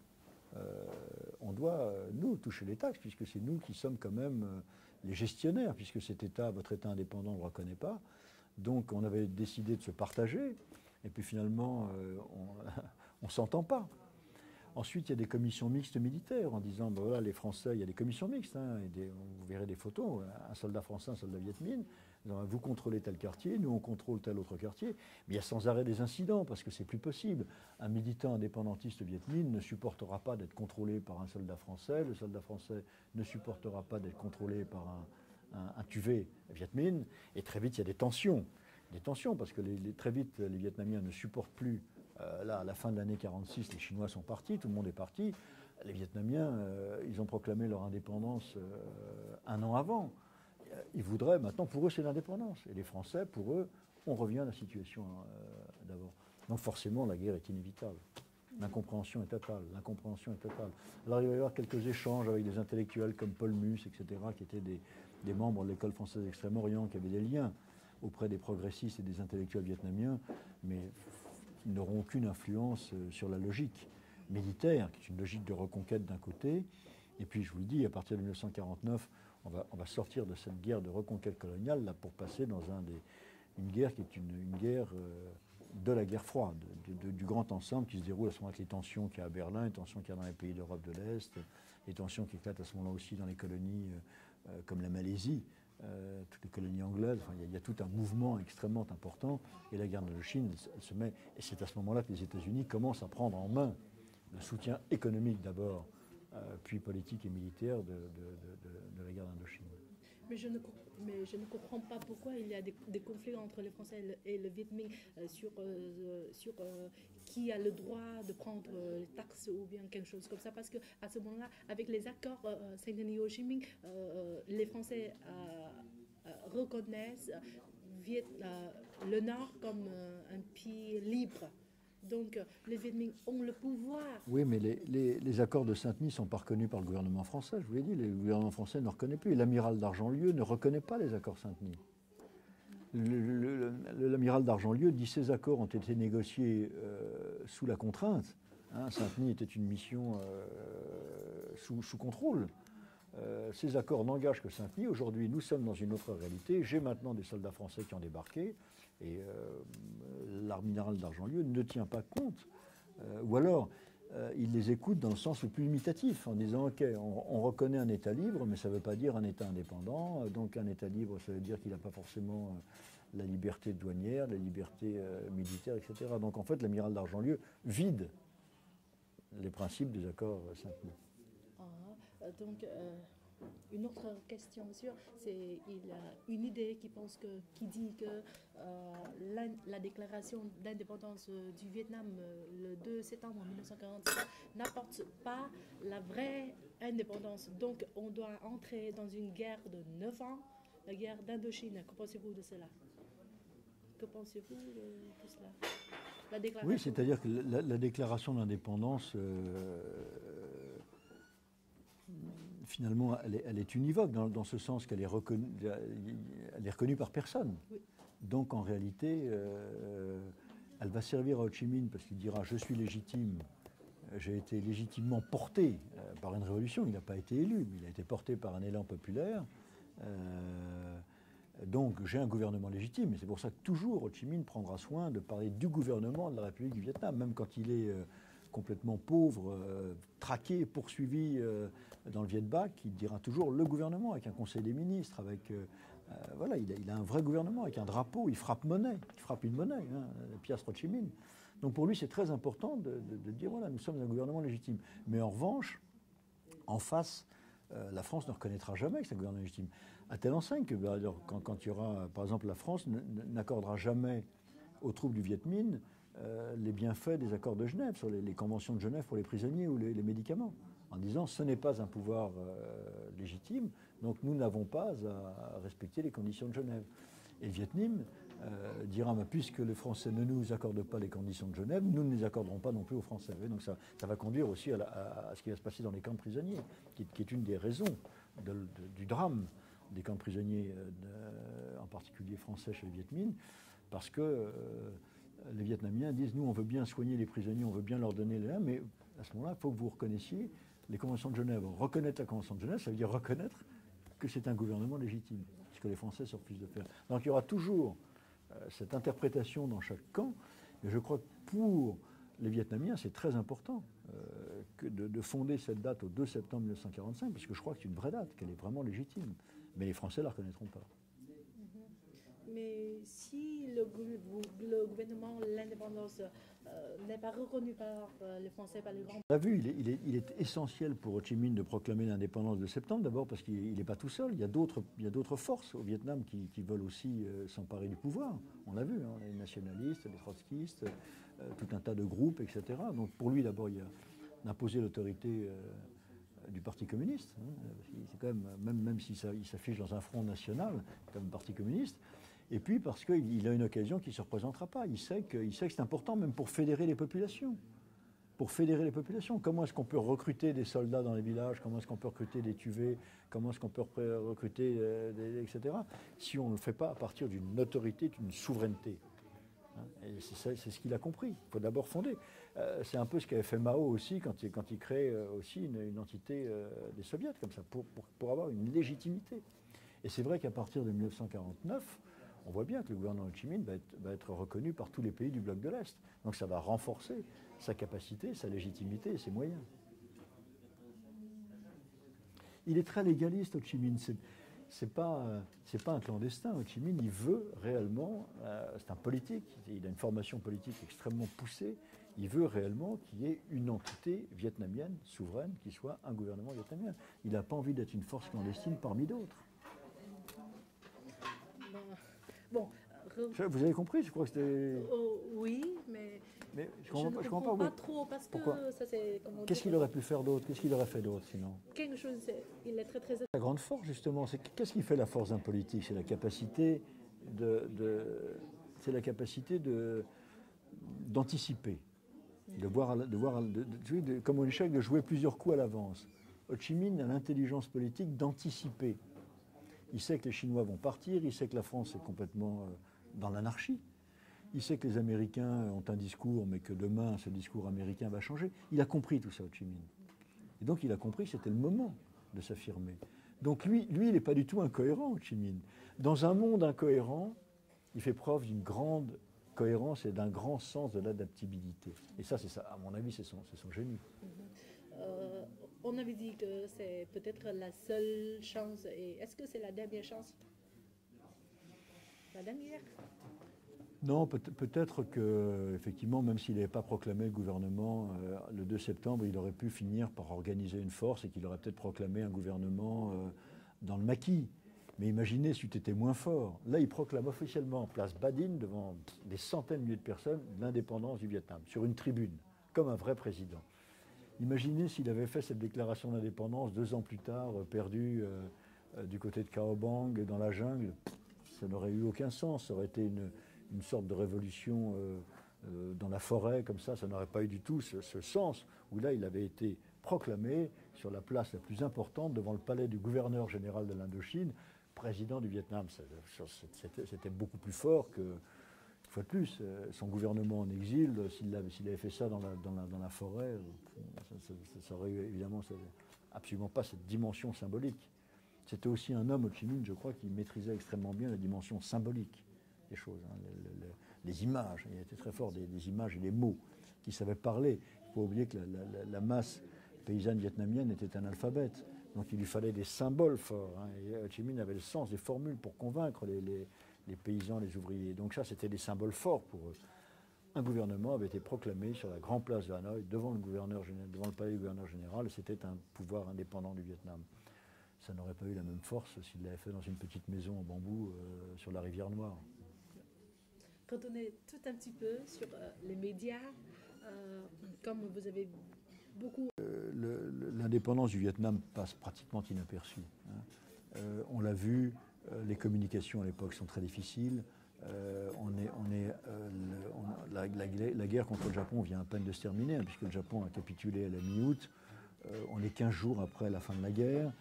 On doit, nous, toucher les taxes, puisque c'est nous qui sommes quand même les gestionnaires, puisque cet État, votre État indépendant, ne le reconnaît pas. Donc on avait décidé de se partager, et puis finalement, on ne s'entend pas. Ensuite, il y a des commissions mixtes militaires en disant, ben voilà, les Français, il y a des commissions mixtes, hein, vous verrez des photos, un soldat français, un soldat Viet Minh, vous contrôlez tel quartier, nous on contrôle tel autre quartier, mais il y a sans arrêt des incidents, parce que c'est plus possible. Un militant indépendantiste Viet Minh ne supportera pas d'être contrôlé par un soldat français, le soldat français ne supportera pas d'être contrôlé par un tuvé Viet Minh, et très vite il y a des tensions, parce que très vite les Vietnamiens ne supportent plus. Là, à la fin de l'année 46, les Chinois sont partis, tout le monde est parti. Les Vietnamiens, ils ont proclamé leur indépendance un an avant. Ils voudraient, maintenant, pour eux, c'est l'indépendance. Et les Français, pour eux, on revient à la situation d'avant. Donc forcément, la guerre est inévitable. L'incompréhension est totale. Alors il va y avoir quelques échanges avec des intellectuels comme Paul Mus, etc., qui étaient des membres de l'école française d'Extrême-Orient, qui avaient des liens auprès des progressistes et des intellectuels vietnamiens, mais ils n'auront aucune influence sur la logique militaire, qui est une logique de reconquête d'un côté. Et puis, je vous le dis, à partir de 1949, on va sortir de cette guerre de reconquête coloniale là, pour passer dans une guerre qui est une guerre de la guerre froide, du grand ensemble qui se déroule à ce moment avec les tensions qu'il y a à Berlin, les tensions qu'il y a dans les pays d'Europe de l'Est, les tensions qui éclatent à ce moment-là aussi dans les colonies comme la Malaisie. Toutes les colonies anglaises, enfin, il y a tout un mouvement extrêmement important, et la guerre d'Indochine, elle se met, et c'est à ce moment-là que les États-Unis commencent à prendre en main le soutien économique d'abord, puis politique et militaire de la guerre d'Indochine. Mais je ne comprends pas pourquoi il y a des conflits entre les Français et le Viet Minh sur qui a le droit de prendre les taxes ou bien quelque chose comme ça. Parce qu'à ce moment-là, avec les accords Saint-Denis-Ho Chi Minh, les Français reconnaissent le Nord comme un pays libre. Donc les Viet Minh ont le pouvoir. Oui, mais les accords de Saint-Denis ne sont pas reconnus par le gouvernement français, je vous l'ai dit, le gouvernement français ne reconnaît plus. Et l'amiral d'Argentlieu ne reconnaît pas les accords Saint-Denis. L'amiral d'Argentlieu dit que ces accords ont été négociés sous la contrainte Hein, Saint-Denis était une mission sous contrôle. Ces accords n'engagent que Saint-Denis. Aujourd'hui, nous sommes dans une autre réalité. J'ai maintenant des soldats français qui ont débarqué et l'amiral d'Argentlieu ne tient pas compte. Ou alors, il les écoute dans le sens le plus limitatif, en disant ok, on reconnaît un État libre, mais ça ne veut pas dire un État indépendant. Donc un État libre, ça veut dire qu'il n'a pas forcément la liberté douanière, la liberté militaire, etc. Donc en fait, l'amiral d'Argentlieu vide les principes des accords Saint-Denis. Donc, une autre question, monsieur, c'est il a une idée qui dit que la déclaration d'indépendance du Vietnam le 2 septembre 1945 n'apporte pas la vraie indépendance. Donc, on doit entrer dans une guerre de 9 ans, la guerre d'Indochine. Que pensez-vous de cela? Que pensez-vous de tout cela? La déclaration... Oui, c'est-à-dire que la déclaration d'indépendance... finalement, elle est univoque dans ce sens qu'elle est reconnue par personne. Oui. Donc en réalité, elle va servir à Ho Chi Minh parce qu'il dira « je suis légitime, j'ai été légitimement porté par une révolution ». Il n'a pas été élu, mais il a été porté par un élan populaire. Donc j'ai un gouvernement légitime. Et c'est pour ça que toujours Ho Chi Minh prendra soin de parler du gouvernement de la République du Vietnam, même quand il est... complètement pauvre, traqué, poursuivi dans le Viet Bac, il dira toujours le gouvernement, avec un conseil des ministres, avec voilà, il a un vrai gouvernement, avec un drapeau, il frappe une monnaie, hein, la piastre Ho Chi Minh. Donc pour lui, c'est très important de dire voilà, nous sommes un gouvernement légitime. Mais en revanche, en face, la France ne reconnaîtra jamais que c'est un gouvernement légitime. À telle enseigne que quand il y aura, par exemple, la France n'accordera jamais aux troupes du Viet Minh les bienfaits des accords de Genève, sur les conventions de Genève pour les prisonniers ou les médicaments, en disant ce n'est pas un pouvoir légitime, donc nous n'avons pas à respecter les conditions de Genève. Et le Viet Minh dira puisque les Français ne nous accordent pas les conditions de Genève, nous ne les accorderons pas non plus aux Français. Et donc ça va conduire aussi à ce qui va se passer dans les camps de prisonniers, qui est une des raisons du drame des camps de prisonniers, en particulier français chez le Viet Minh, parce que les Vietnamiens disent, nous, on veut bien soigner les prisonniers, on veut bien leur donner les... Mais à ce moment-là, il faut que vous reconnaissiez les conventions de Genève. Reconnaître la convention de Genève, ça veut dire reconnaître que c'est un gouvernement légitime, ce que les Français se refusent de faire. Donc il y aura toujours cette interprétation dans chaque camp, mais je crois que pour les Vietnamiens, c'est très important de fonder cette date au 2 septembre 1945, parce que je crois que c'est une vraie date, qu'elle est vraiment légitime. Mais les Français ne la reconnaîtront pas. Mais si le gouvernement, l'indépendance n'est pas reconnu par les Français, par les grands... On l'a vu, il est essentiel pour Ho Chi Minh de proclamer l'indépendance de septembre, d'abord parce qu'il n'est pas tout seul. Il y a d'autres forces au Vietnam qui veulent aussi s'emparer du pouvoir. On l'a vu, hein, les nationalistes, les trotskistes, tout un tas de groupes, etc. Donc pour lui, d'abord, il a imposé l'autorité du Parti communiste. Hein. C'est quand même s'il s'affiche dans un front national, comme Parti communiste. Et puis parce qu'il a une occasion qui ne se représentera pas. Il sait que c'est important même pour fédérer les populations. Pour fédérer les populations. Comment est-ce qu'on peut recruter des soldats dans les villages? Comment est-ce qu'on peut recruter des tuvés? Comment est-ce qu'on peut recruter etc. Si on ne le fait pas à partir d'une autorité, d'une souveraineté. Et c'est ce qu'il a compris. Il faut d'abord fonder. C'est un peu ce qu'avait fait Mao aussi quand il crée aussi une entité des soviets, comme ça, pour avoir une légitimité. Et c'est vrai qu'à partir de 1949, on voit bien que le gouvernement Ho Chi Minh va être reconnu par tous les pays du bloc de l'Est. Donc ça va renforcer sa capacité, sa légitimité et ses moyens. Il est très légaliste, Ho Chi Minh. C'est pas un clandestin. Ho Chi Minh, il veut réellement, c'est un politique, il a une formation politique extrêmement poussée, il veut réellement qu'il y ait une entité vietnamienne souveraine qui soit un gouvernement vietnamien. Il n'a pas envie d'être une force clandestine parmi d'autres. Bon, vous avez compris, je crois que c'était... oui, mais je ne comprends pas trop, parce que ça c'est... Qu'est-ce qu'il aurait pu faire d'autre? Qu'est-ce qu'il aurait fait d'autre, sinon? Quelque chose, il est très... La grande force, justement, qu'est-ce qui fait la force d'un politique? C'est la capacité d'anticiper, de voir comme au échec, de jouer plusieurs coups à l'avance. Ho Chi Minh a l'intelligence politique d'anticiper. Il sait que les Chinois vont partir, il sait que la France est complètement dans l'anarchie. Il sait que les Américains ont un discours, mais que demain, ce discours américain va changer. Il a compris tout ça, Ho Chi Minh. Et donc, il a compris que c'était le moment de s'affirmer. Donc, lui il n'est pas du tout incohérent, Ho Chi Minh. Dans un monde incohérent, il fait preuve d'une grande cohérence et d'un grand sens de l'adaptabilité. Et ça, à mon avis, c'est son génie. On avait dit que c'est peut-être la seule chance. Et est-ce que c'est la dernière chance? La dernière? Non, peut-être qu'effectivement, même s'il n'avait pas proclamé le gouvernement le 2 septembre, il aurait pu finir par organiser une force et qu'il aurait peut-être proclamé un gouvernement dans le maquis. Mais imaginez si tu étais moins fort. Là, il proclame officiellement, place Badin, devant des centaines de milliers de personnes, l'indépendance du Vietnam, sur une tribune, comme un vrai président. Imaginez s'il avait fait cette déclaration d'indépendance 2 ans plus tard, perdu du côté de Cao Bang, dans la jungle. Ça n'aurait eu aucun sens. Ça aurait été une sorte de révolution dans la forêt, comme ça n'aurait pas eu du tout ce sens, où là, il avait été proclamé sur la place la plus importante, devant le palais du gouverneur général de l'Indochine, président du Vietnam. C'était beaucoup plus fort que, une fois de plus, son gouvernement en exil. S'il avait fait ça dans la forêt, ça aurait eu évidemment absolument pas cette dimension symbolique. C'était aussi un homme, Ho Chi Minh, je crois, qui maîtrisait extrêmement bien la dimension symbolique des choses, hein, les images. Il était très fort des images et des mots qui savaient parler. Il ne faut pas oublier que la masse paysanne vietnamienne était analphabète. Donc il lui fallait des symboles forts. Hein, et Ho Chi Minh avait le sens des formules pour convaincre les paysans, les ouvriers. Donc ça, c'était des symboles forts pour eux. Un gouvernement avait été proclamé sur la grande place de Hanoï, devant le palais du gouverneur général. C'était un pouvoir indépendant du Vietnam. Ça n'aurait pas eu la même force s'il l'avait fait dans une petite maison en bambou sur la rivière Noire. Quand on est tout un petit peu sur les médias, comme vous avez beaucoup... L'indépendance du Vietnam passe pratiquement inaperçue. Hein. On l'a vu, les communications à l'époque sont très difficiles. La guerre contre le Japon vient à peine de se terminer, hein, puisque le Japon a capitulé à la mi-août. On est 15 jours après la fin de la guerre.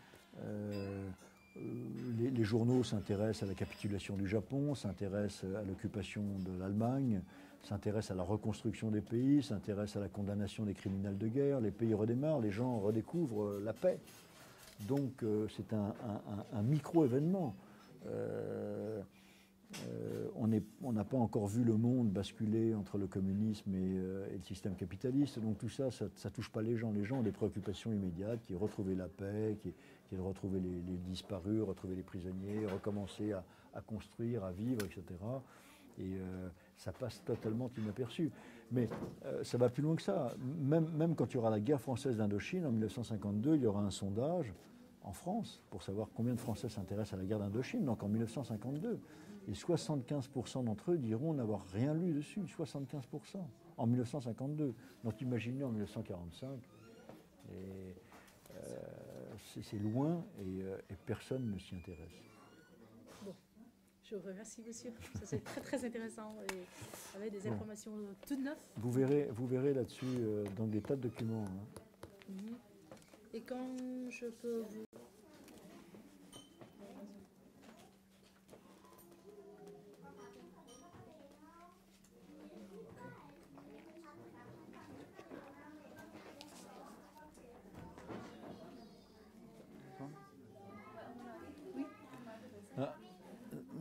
Les journaux s'intéressent à la capitulation du Japon, s'intéressent à l'occupation de l'Allemagne, s'intéressent à la reconstruction des pays, s'intéressent à la condamnation des criminels de guerre. Les pays redémarrent, les gens redécouvrent la paix. Donc c'est un micro-événement. On n'a pas encore vu le monde basculer entre le communisme et le système capitaliste. Donc tout ça, ça ne touche pas les gens. Les gens ont des préoccupations immédiates, qui est retrouver la paix, qui est de retrouver les disparus, retrouver les prisonniers, recommencer à construire, à vivre, etc. Et ça passe totalement inaperçu. Mais ça va plus loin que ça. Même quand il y aura la guerre française d'Indochine, en 1952, il y aura un sondage en France pour savoir combien de Français s'intéressent à la guerre d'Indochine, donc en 1952. Et 75% d'entre eux diront n'avoir rien lu dessus, 75% en 1952. Donc imaginez en 1945, c'est loin et personne ne s'y intéresse. Bon, je vous remercie monsieur, ça c'est très très intéressant et avec des informations toutes neuves. Vous verrez là-dessus dans des tas de documents. Hein. Et quand je peux vous...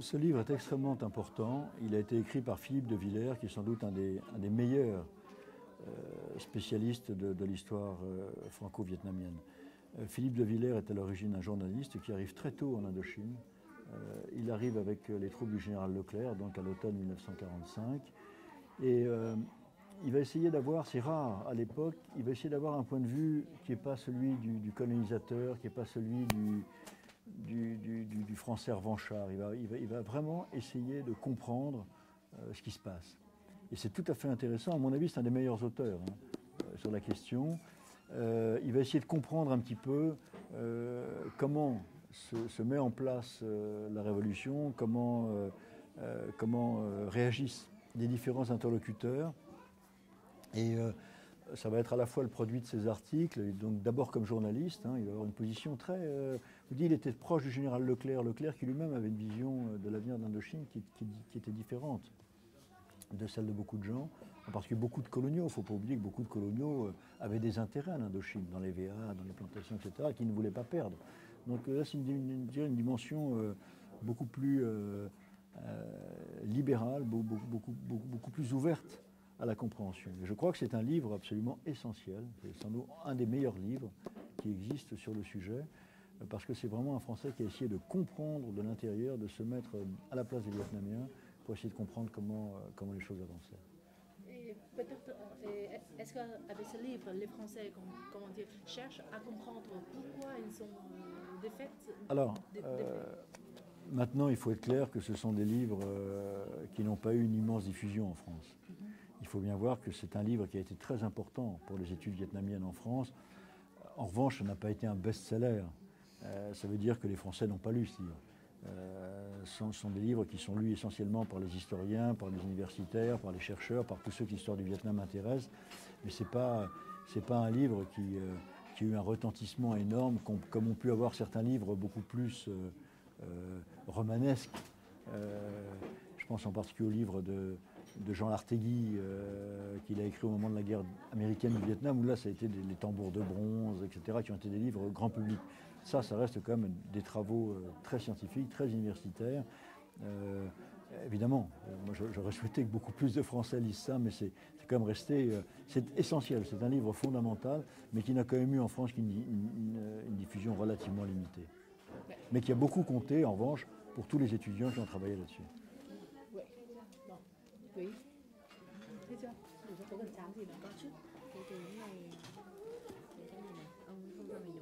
Ce livre est extrêmement important. Il a été écrit par Philippe de Villers, qui est sans doute un des meilleurs spécialistes de l'histoire franco-vietnamienne. Philippe de Villers est à l'origine un journaliste qui arrive très tôt en Indochine. Il arrive avec les troupes du général Leclerc, donc à l'automne 1945. Et il va essayer d'avoir, c'est rare à l'époque, il va essayer d'avoir un point de vue qui n'est pas celui du colonisateur, qui n'est pas celui du français revanchard. Il va vraiment essayer de comprendre ce qui se passe. Et c'est tout à fait intéressant. À mon avis, c'est un des meilleurs auteurs sur la question. Il va essayer de comprendre un petit peu comment se met en place la révolution, comment réagissent les différents interlocuteurs. Et ça va être à la fois le produit de ses articles, et donc d'abord comme journaliste, hein, il va avoir une position très... je vous dis, il était proche du général Leclerc qui lui-même avait une vision de l'avenir d'Indochine qui était différente. de celle de beaucoup de gens, parce que beaucoup de coloniaux, il ne faut pas oublier que beaucoup de coloniaux avaient des intérêts en Indochine, dans les VA, dans les plantations, etc., qu'ils ne voulaient pas perdre. Donc là, c'est une dimension beaucoup plus libérale, beaucoup plus ouverte à la compréhension. Et je crois que c'est un livre absolument essentiel, c'est sans doute un des meilleurs livres qui existent sur le sujet, parce que c'est vraiment un Français qui a essayé de comprendre de l'intérieur, de se mettre à la place des Vietnamiens pour essayer de comprendre comment les choses avançaient. Et peut-être, est-ce qu'avec ce livre, les Français, comment dire, cherchent à comprendre pourquoi ils sont défaits? Alors, maintenant, il faut être clair que ce sont des livres qui n'ont pas eu une immense diffusion en France. Il faut bien voir que c'est un livre qui a été très important pour les études vietnamiennes en France. En revanche, ça n'a pas été un best-seller. Ça veut dire que les Français n'ont pas lu ce livre. Ce sont des livres qui sont lus essentiellement par les historiens, par les universitaires, par les chercheurs, par tous ceux que l'histoire du Vietnam intéresse. Mais ce n'est pas un livre qui a eu un retentissement énorme, comme ont pu avoir certains livres beaucoup plus romanesques. Je pense en particulier au livre de Jean Lartegui, qu'il a écrit au moment de la guerre américaine du Vietnam, où là, ça a été les tambours de bronze, etc., qui ont été des livres grand public. Ça reste quand même des travaux très scientifiques, très universitaires. Évidemment, moi j'aurais souhaité que beaucoup plus de Français lisent ça, mais c'est quand même resté, c'est essentiel, c'est un livre fondamental, mais qui n'a quand même eu en France une diffusion relativement limitée. Mais qui a beaucoup compté, en revanche, pour tous les étudiants qui ont travaillé là-dessus. Oui. Bon. Oui. Thấy chưa? Đừng có cần chán gì nữa. Có chứ. Cái này cái gì này ông không cho mình